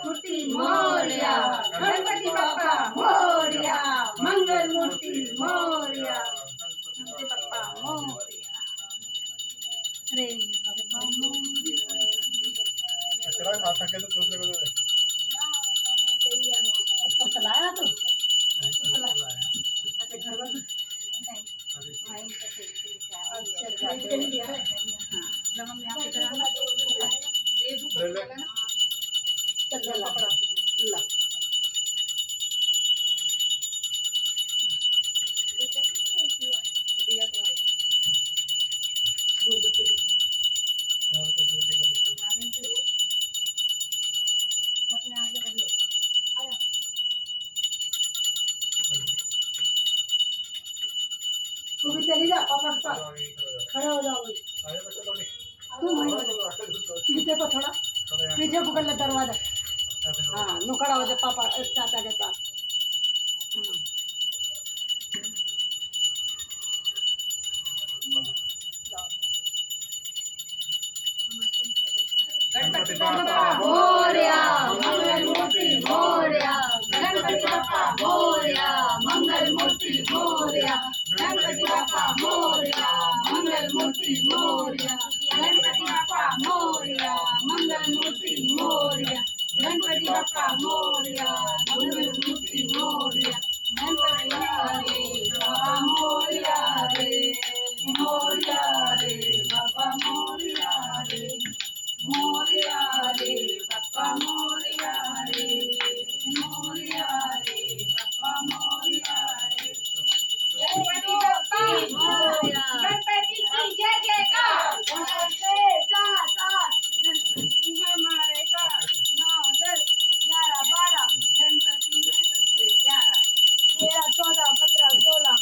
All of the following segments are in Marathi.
मूर्ती मोरया, गणपती बाप्पा मोरया, मंगल मूर्ती मोरया, गणपती बाप्पा मोरया। रे बाप्पा मोरया। चला खाता के तो दूसरे को दे। तो चलाया तो चलाया। अच्छा घर वाला नहीं वहीं से अच्छा जाके दिया है। हां जब हम यहां पे कराना ये बुक लेना ना चल ला ला दिया तो है दूध बच्चे और तो ड्यूटी कर दो। अपने आगे कर ले आया तू भी चली जा पापा के पास खड़े हो जाओ आए बच्चे थोड़ी तू पीछे को थोड़ा पीछे पकड़ ले दरवाजा हाँ नुकड़ा हो जाए पापा चाचा के पास गणपति बाप्पा मोरया, मंगल मूर्ति मोरया, गणपति बाप्पा मोरया, मंगल मूर्ति मोरया, गणपति बाप्पा मोरया, मंगल मूर्ति मोरया, गणपति बाप्पा मोरया, मंगल मूर्ति मोरया, गणपति बाप्पा मोरया, मंगल मूर्ति मोरया, गणपति बाप्पा मोरया रे मोरया रे बाप्पा मोरया रे मोरया रे बाप्पा मोरया रे मोरया रे बाप्पा मोरया रे गणपति बाप्पा मोरया गणपति की जय जयकार से सात आठ गणपति हमारे का 9 10 11 12 गणपति है सबसे प्यारा 13 14 15 16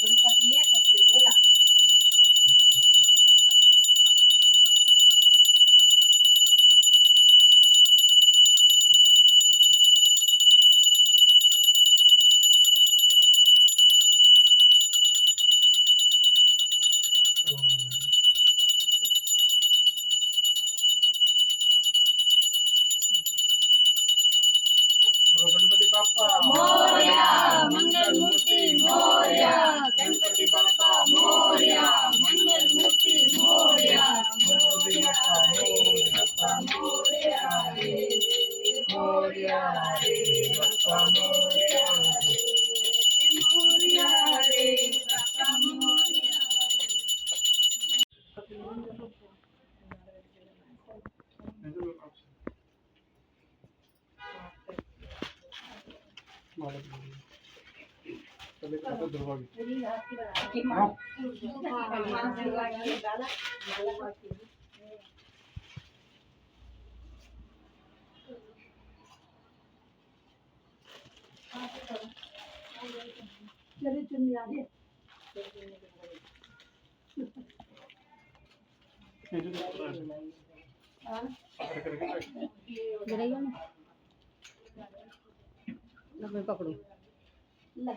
गणपति है सबसे बोला गणपति बाप्पा मोरया, मंगल मूर्ति मोरया, गणपति बाप्पा मोरया, मंगल मूर्ति मोरया, गणपति बाप्पा मोरया रे मोरया रे बाप्पा मोरया रे मोरया रे बाप्पा मोरया चले खाता दुर्भाग्य चलिए चुन आ गए मैं पकड़ू ले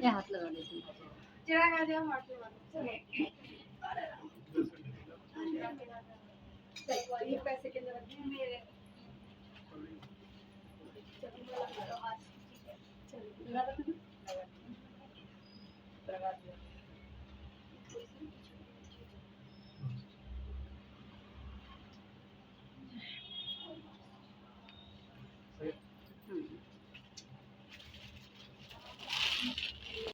ये हाथ लगा लेती चला आ जाओ हाथ लगा चलो ये पैसे के अंदर रखे मेरे चलो